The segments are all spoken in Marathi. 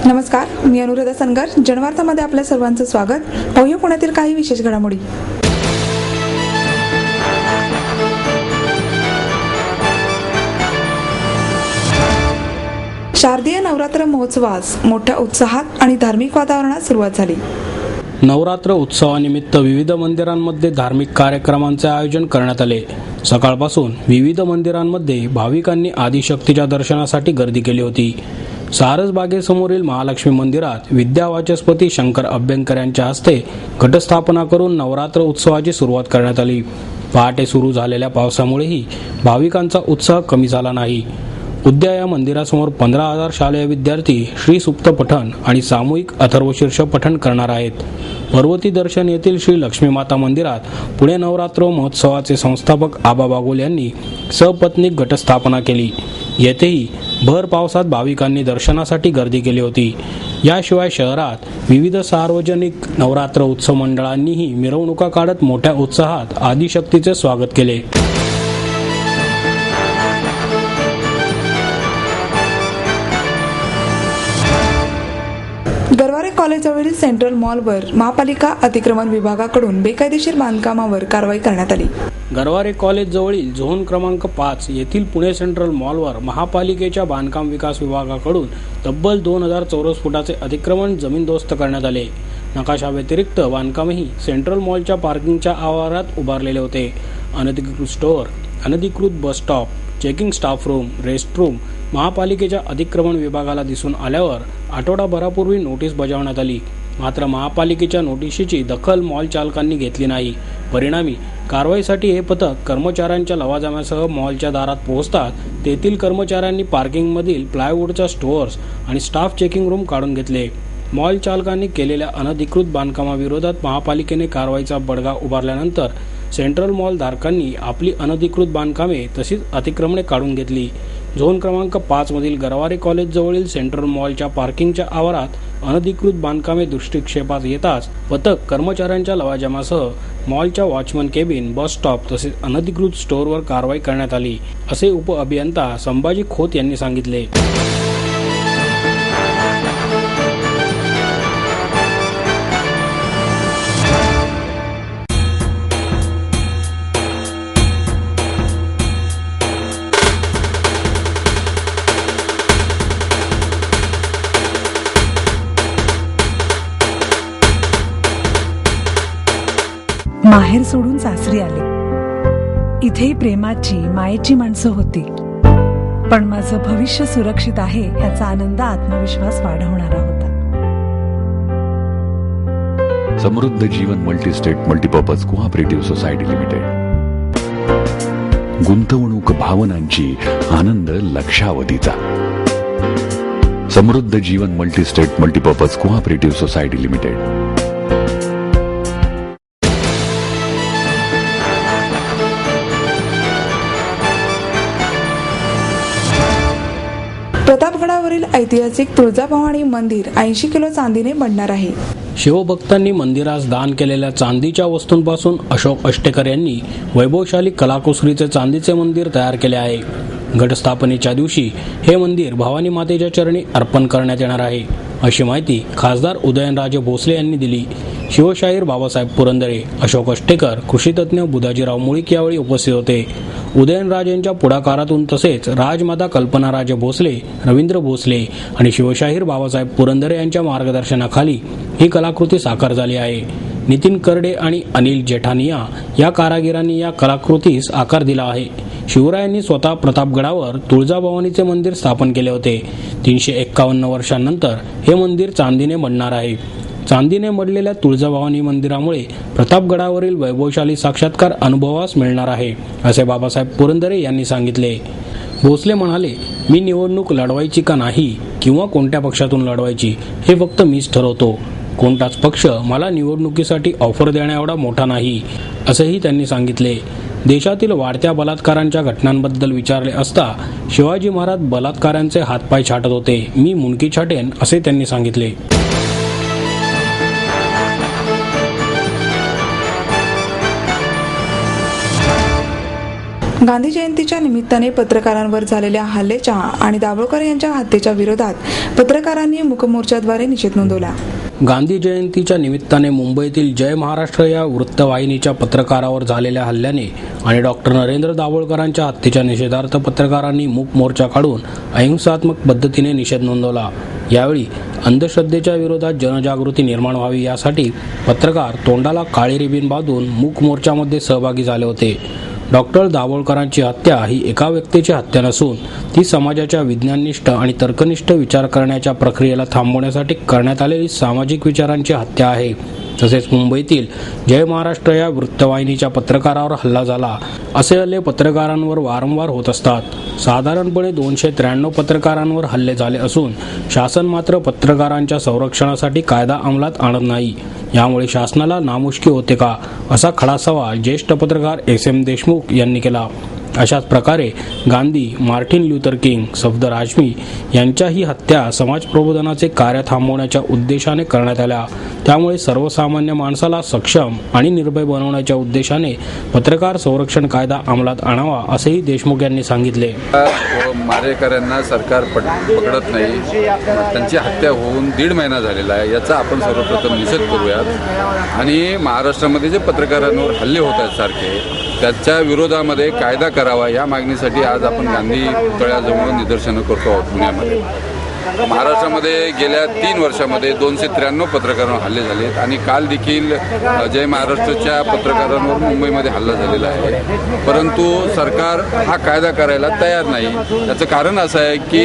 नमस्कार, मी अनुराधा सनगर. जनवार्तामध्ये आपल्या सर्वांचं स्वागत. पाहूया पुण्यातील काही विशेष घडामोडी. शारदीय नवरात्र महोत्सवास मोठ्या उत्साहात आणि धार्मिक वातावरणात सुरुवात झाली. नवरात्र उत्सवानिमित्त विविध मंदिरांमध्ये धार्मिक कार्यक्रमांचे आयोजन करण्यात आले. सकाळपासून विविध मंदिरांमध्ये भाविकांनी आदिशक्तीच्या दर्शनासाठी गर्दी केली होती. सारसबागेसमोरील महालक्ष्मी मंदिरात विद्यावाचस्पती शंकर अभ्यंकर यांच्या हस्ते घटस्थापना करून नवरात्र उत्सवाची सुरुवात करण्यात आली. पहाटे सुरू झालेल्या पावसामुळेही भाविकांचा उत्साह कमी झाला नाही. उद्या या मंदिरासमोर 15,000 शालेय विद्यार्थी श्रीसूक्त पठण आणि सामूहिक अथर्वशीर्ष पठण करणार आहेत. पर्वती दर्शन येथील श्री लक्ष्मी माता मंदिरात पुणे नवरात्र महोत्सवाचे संस्थापक आबा बागुल यांनी सपत्नीक घटस्थापना केली. येथेही भर पावसात भाविकांनी दर्शनासाठी गर्दी केली होती. याशिवाय शहरात विविध सार्वजनिक नवरात्र उत्सव मंडळांनीही मिरवणुका काढत मोठ्या उत्साहात आदिशक्तीचे स्वागत केले. गरवारे कॉलेजजवळील सेंट्रल मॉलवर महापालिका अतिक्रमण विभागाकडून बेकायदेशीर बांधकामावर कारवाई करण्यात आली. गरवारे कॉलेज जवळील झोन क्रमांक 5 येथील पुणे सेंट्रल मॉलवर महापालिकेच्या बांधकाम विकास विभागाकडून तब्बल 2,000 चौरस फुटाचे अतिक्रमण जमीनदोस्त करण्यात आले. नकाशा व्यतिरिक्त बांधकामही सेंट्रल मॉलच्या पार्किंगच्या आवारात उभारलेले होते. अनधिकृत स्टोअर, अनधिकृत bus stop, checking staff room, rest room महापालिकेच्या अतिक्रमण विभागाला दिसून आल्यावर आठवडाभरापूर्वी नोटीस बजावण्यात आली. मात्र महापालिकेच्या नोटीशीची दखल मॉल चालकांनी घेतली नाही. परिणामी कारवाईसाठी हे पथक कर्मचाऱ्यांच्या लवाजम्यासह मॉलच्या दारात पोहोचतात तेथील कर्मचाऱ्यांनी पार्किंगमधील प्लायवूडच्या स्टोअर्स आणि स्टाफ चेकिंग रूम काढून घेतले. मॉल चालकांनी केलेल्या अनधिकृत बांधकामाविरोधात महापालिकेने कारवाईचा बडगा उभारल्यानंतर सेंट्रल मॉल धारकांनी आपली अनधिकृत बांधकामे तशीच अतिक्रमणे काढून घेतली. झोन क्रमांक 5 मधील गरवारे कॉलेज जवळील सेंट्रल मॉलच्या पार्किंगच्या आवारात अनधिकृत बांधकामे दृष्टिक्षेपात येताच पथक कर्मचाऱ्यांच्या लवाजमासह मॉलच्या वॉचमन केबिन, बस स्टॉप तसेच अनधिकृत स्टोअरवर कारवाई करण्यात आली, असे उपअभियंता संभाजी खोत यांनी सांगितले. माहेर सोडून सासरी आले. इथेही प्रेमाची, मायेची माणसं होती. पण माझं भविष्य सुरक्षित आहे याचा आनंद, आत्मविश्वास वाढवणारा होता. Samruddha Jeevan multistate multipurpose cooperative society limited. गुंतवणूक भावनांची, आनंद लक्षावधीचा. Samruddha Jeevan multistate multipurpose cooperative society limited. प्रतापगडावरील ऐतिहासिक तुळजाभवानी मंदिर 80 किलो चांदीने बनणार आहे. शिवभक्तांनी मंदिरास दान केलेल्या चांदीच्या वस्तूंपासून अशोक अष्टेकर यांनी वैभवशाली कलाकुसरीचे चांदीचे मंदिर तयार केले आहे. घटस्थापनेच्या दिवशी हे मंदिर भवानी मातेच्या चरणी अर्पण करण्यात येणार आहे, अशी माहिती खासदार उदयनराजे भोसले यांनी दिली. शिवशाहीर बाबासाहेब पुरंदरे, अशोक अष्टेकर, कृषीतज्ञ बुधाजीराव मुळीक यावेळी उपस्थित होते. उदयनराजेंच्या पुढाकारातून तसेच राजमाता कल्पनाराजे भोसले, रवींद्र भोसले आणि शिवशाहीर बाबासाहेब पुरंदरे यांच्या मार्गदर्शनाखाली ही कलाकृती साकार झाली आहे. नितीन करडे आणि अनिल जेठानिया या कारागिरांनी या कलाकृतीस आकार दिला आहे. शिवरायांनी स्वतः प्रतापगडावर तुळजाभवानीचे मंदिर स्थापन केले होते. 351 वर्षांनंतर हे मंदिर चांदीने बनणार आहे. चांदीने मडलेल्या तुळजाभवानी मंदिरामुळे प्रतापगडावरील वैभवशाली साक्षात्कार अनुभवास मिळणार आहे, असे बाबासाहेब पुरंदरे यांनी सांगितले. भोसले म्हणाले, मी निवडणूक लढवायची का नाही किंवा कोणत्या पक्षातून लढवायची हे फक्त मीच ठरवतो. कोणताच पक्ष मला निवडणुकीसाठी ऑफर देण्याएवढा मोठा नाही, असेही त्यांनी सांगितले. देशातील वाढत्या बलात्कारांच्या घटनांबद्दल विचारले असता शिवाजी महाराज बलात्कारांचे हातपाय छाटत होते, मी मुंडकी छाटेन, असे त्यांनी सांगितले. गांधी जयंतीच्या निमित्ताने पत्रकारांवर झालेल्या हल्ल्याच्या आणि दाभोळकर यांच्या हत्येच्या विरोधात पत्रकारांनी मूकमोर्चाद्वारे निषेध नोंदवला. गांधी जयंतीच्या निमित्ताने मुंबईतील जय महाराष्ट्र या वृत्तवाहिनीच्या पत्रकारावर झालेल्या हल्ल्याने आणि डॉक्टर नरेंद्र दाभोळकरांच्या हत्येच्या निषेधार्थ पत्रकारांनी मूक मोर्चा काढून अहिंसात्मक पद्धतीने निषेध नोंदवला. यावेळी अंधश्रद्धेच्या विरोधात जनजागृती निर्माण व्हावी यासाठी पत्रकार तोंडाला काळी रिबीन बांधून मूक मोर्चामध्ये सहभागी झाले होते. डॉक्टर दाभोळकरांची हत्या ही एका व्यक्तीची हत्या नसून ती समाजाच्या विज्ञाननिष्ठ आणि तर्कनिष्ठ विचार करण्याच्या प्रक्रियेला थांबवण्यासाठी करण्यात आलेली सामाजिक विचारांची हत्या आहे. तसेच मुंबईतील जय महाराष्ट्र या वृत्तवाहिनीच्या पत्रकारावर हल्ला झाला. असे हल्ले पत्रकारांवर वारंवार होत असतात. साधारणपणे 293 पत्रकारांवर हल्ले झाले असून शासन मात्र पत्रकारांच्या संरक्षणासाठी कायदा अंमलात आणत नाही. यामुळे शासनाला नामुष्की होते का, असा खडा सवाल ज्येष्ठ पत्रकार SM देशमुख यांनी केला. अशाच प्रकारे Gandhi, Martin Luther king, Safdar Azmi यांच्याही हत्या समाज प्रबोधनाचे कार्य थांबवण्याच्या उद्देशाने करण्यात आल्या. त्यामुळे सर्वसामान्य माणसाला सक्षम आणि निर्भय बनवण्याच्या उद्देशाने पत्रकार संरक्षण कायदा अंमलात आणावा, असेही देशमुख यांनी सांगितले. मारेकऱ्यांना सरकार पकडत नाही. त्यांची हत्या होऊन 1.5 महिना झालेला आहे. याचा आपण सर्वप्रथम निषेध करूयात आणि महाराष्ट्रामध्ये जे पत्रकारांवर हल्ले होत आहेत सारखे, त्याच्या विरोधामध्ये कायदा करावा या मागणीसाठी आज आपण गांधी पुतळ्याजवळ निदर्शनं करतो आहोत पुण्यामध्ये. महाराष्ट्रामध्ये गेल्या 3 वर्षामध्ये 293 पत्रकारांवर हल्ले झालेत आणि काल देखील जय महाराष्ट्राच्या पत्रकारांवर मुंबईमध्ये हल्ला झालेला आहे. परंतु सरकार हा कायदा करायला तयार नाही. त्याचं कारण असं आहे की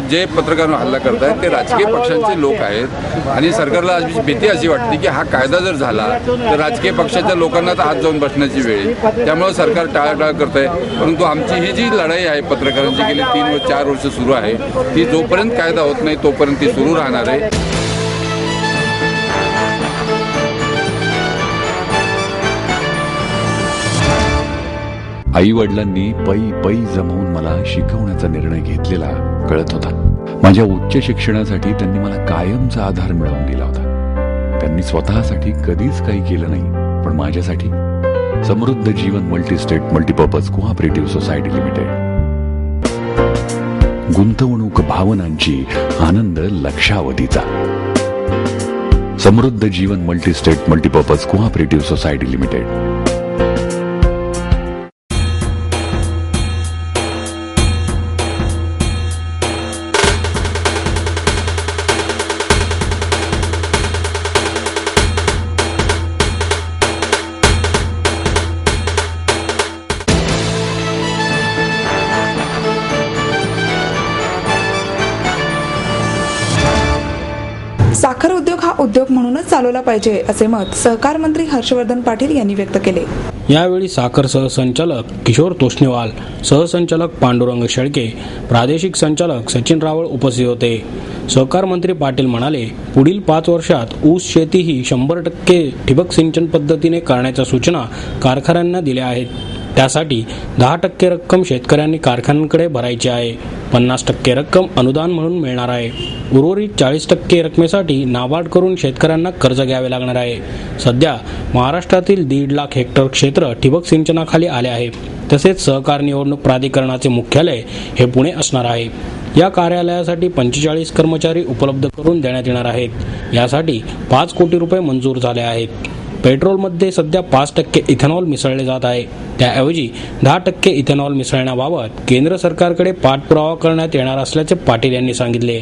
जे पत्रकारांवर हल्ला करत आहेत ते राजकीय पक्षांचे लोक आहेत आणि सरकारला आज भीती अशी वाटते की हा कायदा जर झाला तर राजकीय पक्षाच्या लोकांना तर हात जाऊन बसण्याची वेळ. त्यामुळे सरकार टाळाटाळ करत आहे. परंतु आमची ही जी लढाई आहे पत्रकारांची गेली 3 व 4 वर्ष सुरू आहे, ती जोपर्यंत कायदा होत नाही तोपर्यंत ती सुरू राहणार आहे. आई वडिलांनी पै जमवून मला शिकवण्याचा निर्णय घेतलेला कळत होता. माझ्या उच्च शिक्षणासाठी त्यांनी मला कायमचा आधार मिळवून दिला होता. त्यांनी स्वतःसाठी कधीच काही केलं नाही, पण माझ्यासाठी Samruddha Jeevan multistate multipurpose cooperative society limited. गुंतवणूक भावनांची, आनंद लक्षावधीचा. Samruddha Jeevan multistate multipurpose cooperative society limited. साखर उद्योग हा उद्योग म्हणूनच चालवला पाहिजे, असे मत सहकार मंत्री हर्षवर्धन पाटील यांनी व्यक्त केले. यावेळी साखर सहसंचालक किशोर तोष्णीवाल, सहसंचालक पांडुरंग शेळके, प्रादेशिक संचालक सचिन रावळ उपस्थित होते. सहकार मंत्री पाटील म्हणाले, पुढील 5 वर्षात ऊस शेती ही 100% ठिबक सिंचन पद्धतीने करण्याच्या सूचना कारखान्यांना दिल्या आहेत. त्यासाठी 10% रक्कम शेतकऱ्यांनी कारखान्यांकडे भरायची आहे. 50% रक्कम अनुदान म्हणून मिळणार आहे. उर्वरित 40% रकमेसाठी नाबार्ड करून शेतकऱ्यांना कर्ज घ्यावे लागणार आहे. सध्या महाराष्ट्रातील 1.5 लाख हेक्टर क्षेत्र ठिबक सिंचनाखाली आले आहे. तसेच सहकार निवडणूक प्राधिकरणाचे मुख्यालय हे पुणे असणार आहे. या कार्यालयासाठी 45 कर्मचारी उपलब्ध करून देण्यात येणार आहेत. यासाठी 5 कोटी रुपये मंजूर झाले आहेत. पेट्रोलमध्ये सध्या 5% इथेनॉल मिसळले जात आहे. त्याऐवजी 10% इथेनॉल मिसळण्याबाबत केंद्र सरकारकडे पाठपुरावा करण्यात येणार असल्याचे पाटील यांनी सांगितले.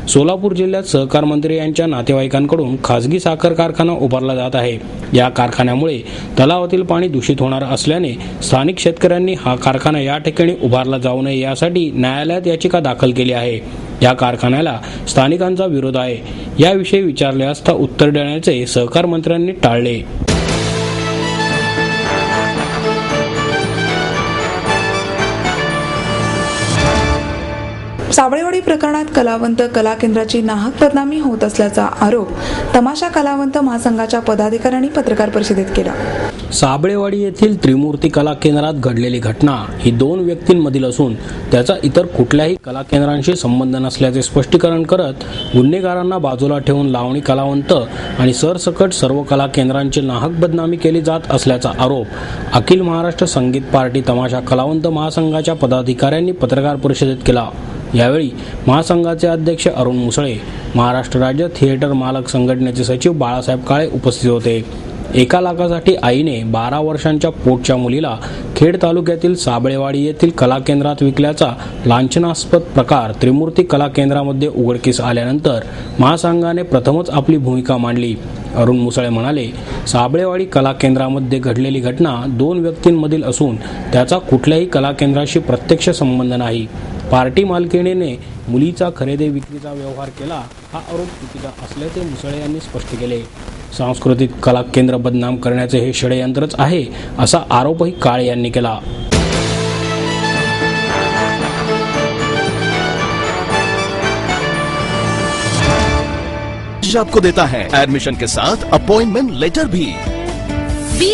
सोलापूर जिल्ह्यात सहकार मंत्री यांच्या नातेवाईकांकडून खासगी साखर कारखाना उभारला जात आहे. या कारखान्यामुळे तलावातील पाणी दूषित होणार असल्याने स्थानिक शेतकऱ्यांनी हा कारखाना या ठिकाणी उभारला जाऊ नये यासाठी न्यायालयात याचिका दाखल केली आहे. या कारखान्याला स्थानिकांचा विरोध आहे. याविषयी विचारले असता उत्तर देण्याचे सहकार मंत्र्यांनी टाळले. साबळेवाडी प्रकरणात कलावंत कला केंद्राची नाहक बदनामी होत असल्याचा आरोप तमाशा कलावंत महासंघाच्या पदाधिकाऱ्यांनी पत्रकार परिषदेत केला. साबळेवाडी येथील त्रिमूर्ती कला केंद्रात घडलेली घटना ही 2 व्यक्तींमधील असून त्याचा इतर कुठल्याही कला केंद्रांशी संबंध नसल्याचे स्पष्टीकरण करत गुन्हेगारांना बाजूला ठेवून लावणी कलावंत आणि सरसकट सर्व कला केंद्रांची नाहक बदनामी केली जात असल्याचा आरोप अखिल महाराष्ट्र संगीत पार्टी तमाशा कलावंत महासंघाच्या पदाधिकाऱ्यांनी पत्रकार परिषदेत केला. यावेळी महासंघाचे अध्यक्ष अरुण मुसळे, महाराष्ट्र राज्य थिएटर मालक संघटनेचे सचिव बाळासाहेब काळे उपस्थित होते. 1 लाखासाठी आईने 12 वर्षांच्या पोटच्या मुलीला खेड तालुक्यातील साबळेवाडी येथील कला केंद्रात विकल्याचा लांछनास्पद प्रकार त्रिमूर्ती कला केंद्रामध्ये उघडकीस आल्यानंतर महासंघाने प्रथमच आपली भूमिका मांडली. अरुण मुसळे म्हणाले, साबळेवाडी कला केंद्रामध्ये घडलेली घटना 2 व्यक्तींमधील असून त्याचा कुठल्याही कला केंद्राशी प्रत्यक्ष संबंध नाही. पार्टी मालकीणीने मुलीचा खरेदी विक्रीचा व्यवहार केला हा आरोप चुकीचा असल्याचे मुसळे यांनी स्पष्ट केले. सांस्कृतिक कला केंद्र बदनाम करण्याचे हे षडयंत्रच आहे असा आरोपही काळे यांनी केला. आपको देता है एडमिशन के साथ अपॉइंटमेंट लेटर भी. B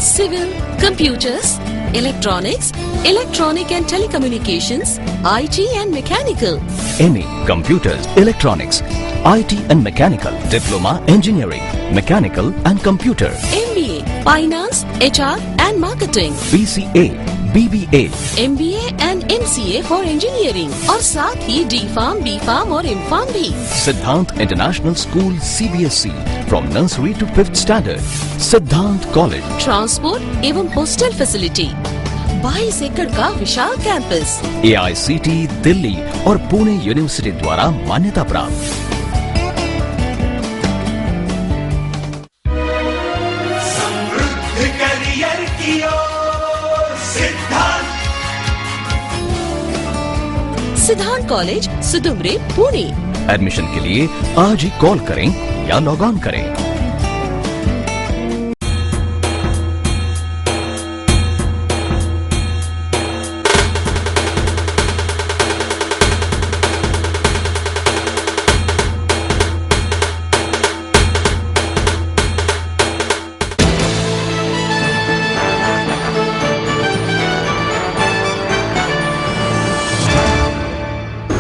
civil, computers, electronics, electronic and telecommunications, IT and mechanical. MA computers, electronics, IT and mechanical, diploma engineering, mechanical and computer. MBA finance, HR and marketing. BCA, BBA, MBA and MCA for engineering और साथ ही D.Pharm, B.Pharm और M.Pharm भी. Siddhant international school CBSE from nursery to 5th standard. Siddhant college. Transport एवं हॉस्टल फैसिलिटी. 22 एकड़ का विशाल कैंपस. AICT दिल्ली और पुणे यूनिवर्सिटी द्वारा मान्यता प्राप्त. सिद्धांत कॉलेज, सुदुमरे, पुणे. एडमिशन के लिए आज ही कॉल करें या लॉग ऑन करें.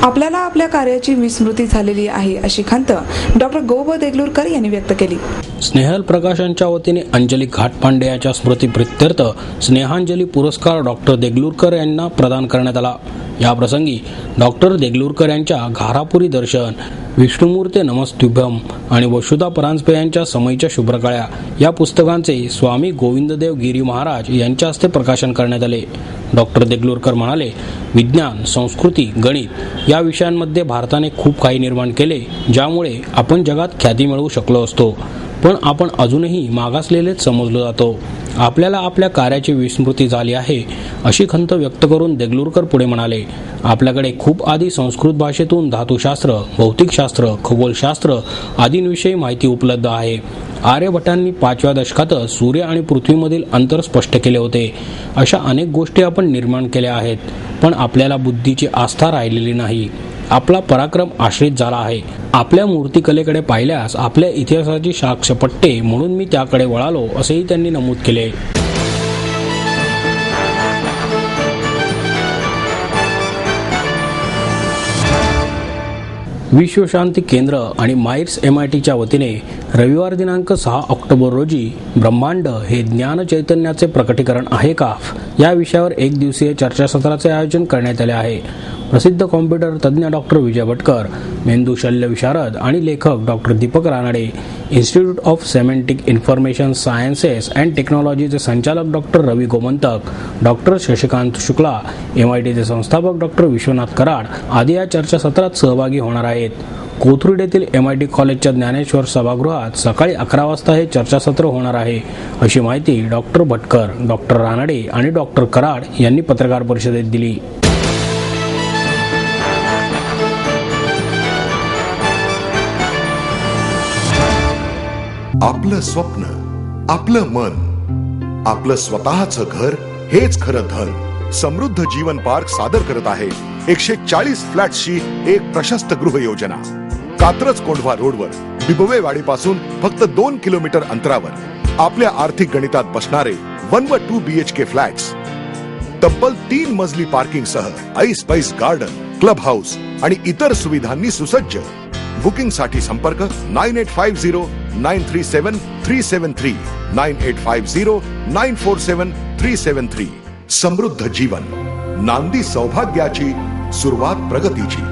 आपल्याला आपल्या कार्याची विस्मृती झालेली आहे अशी खंत डॉक्टर गो देगलूरकर यांनी व्यक्त केली. स्नेहल प्रकाशांच्या वतीने अंजली घाटपांडे यांच्या स्मृतीप्रित्यर्थ स्नेहांजली पुरस्कार डॉक्टर देगलूरकर यांना प्रदान करण्यात आला. याप्रसंगी डॉक्टर देगलूरकर यांच्या घारापुरी दर्शन, विष्णुमूर्ते नमस्तुभ्यम आणि वसुधा परांजपे यांच्या समयच्या शुभ्रकाळ्या या पुस्तकांचे स्वामी गोविंददेव गिरी महाराज यांच्या हस्ते प्रकाशन करण्यात आले. डॉक्टर देगलूरकर म्हणाले, विज्ञान, संस्कृती, गणित या विषयांमध्ये भारताने खूप काही निर्माण केले, ज्यामुळे आपण जगात ख्याती मिळवू शकलो असतो. पण आपण अजूनही मागासलेलेच समजलो जातो. आपल्याला आपल्या कार्याची विस्मृती झाली आहे अशी खंत व्यक्त करून देगलूरकर पुढे म्हणाले, आपल्याकडे खूप आधी संस्कृत भाषेतून धातुशास्त्र, भौतिकशास्त्र, खगोलशास्त्र आदींविषयी माहिती उपलब्ध आहे. आर्यभट्टांनी 5व्या दशकातच सूर्य आणि पृथ्वीमधील अंतर स्पष्ट केले होते. अशा अनेक गोष्टी आपण निर्माण केल्या आहेत, पण आपल्याला बुद्धीची आस्था राहिलेली नाही. आपला पराक्रम आश्रित झाला आहे. आपल्या मूर्तिकलेकडे पाहिल्यास आपल्या इतिहासाची साक्ष पटते, म्हणून मी त्याकडे वळालो असेही त्यांनी नमूद केले. विश्वशांती केंद्र आणि माईर्स MITच्या वतीने रविवार दिनांक 6 ऑक्टोबर रोजी ब्रह्मांड हे ज्ञान चैतन्याचे प्रकटीकरण आहे का या विषयावर 1 दिवसीय चर्चासत्राचे आयोजन करण्यात आले आहे. प्रसिद्ध कॉम्प्युटर तज्ज्ञ डॉक्टर विजय भटकर, मेंदू शल्य विशारद आणि लेखक doctor Deepak Ranade, institute of semantic information sciences and टेक्नॉलॉजीचे संचालक डॉक्टर रवी गोमंतक, डॉक्टर शशिकांत शुक्ला, MITचे संस्थापक डॉक्टर विश्वनाथ कराड आदी या चर्चासत्रात सहभागी होणार आहेत. कोथरूड येथील MIT कॉलेजच्या ज्ञानेश्वर सभागृहात सकाळी 11 वाजता हे चर्चासत्र होणार आहे, अशी माहिती डॉक्टर भटकर, डॉक्टर रानडे आणि डॉक्टर कराड यांनी पत्रकार परिषदेत दिली. आपलं स्वप्न, आपलं मन, आपलं स्वतःचं घर हेच खरं धन. समृद्ध जीवन पार्क सादर करत आहे 140 फ्लॅट्सची एक प्रशस्त गृह योजना. कात्रज कोंढवा रोडवर बिबवेवाडीपासून फक्त 2 किलोमीटर अंतरावर आपल्या आर्थिक गणितात बसणारे 1 व 2 BHK फ्लॅट्स. तब्बल 3 मजली पार्किंग सह ऐस पैस गार्डन, क्लब हाऊस आणि इतर सुविधांनी सुसज्ज. बुकिंग साठी संपर्क 9850937373 9850947373. समृद्ध जीवन, नांदी सौभाग्याची, सुरुवात प्रगतीची.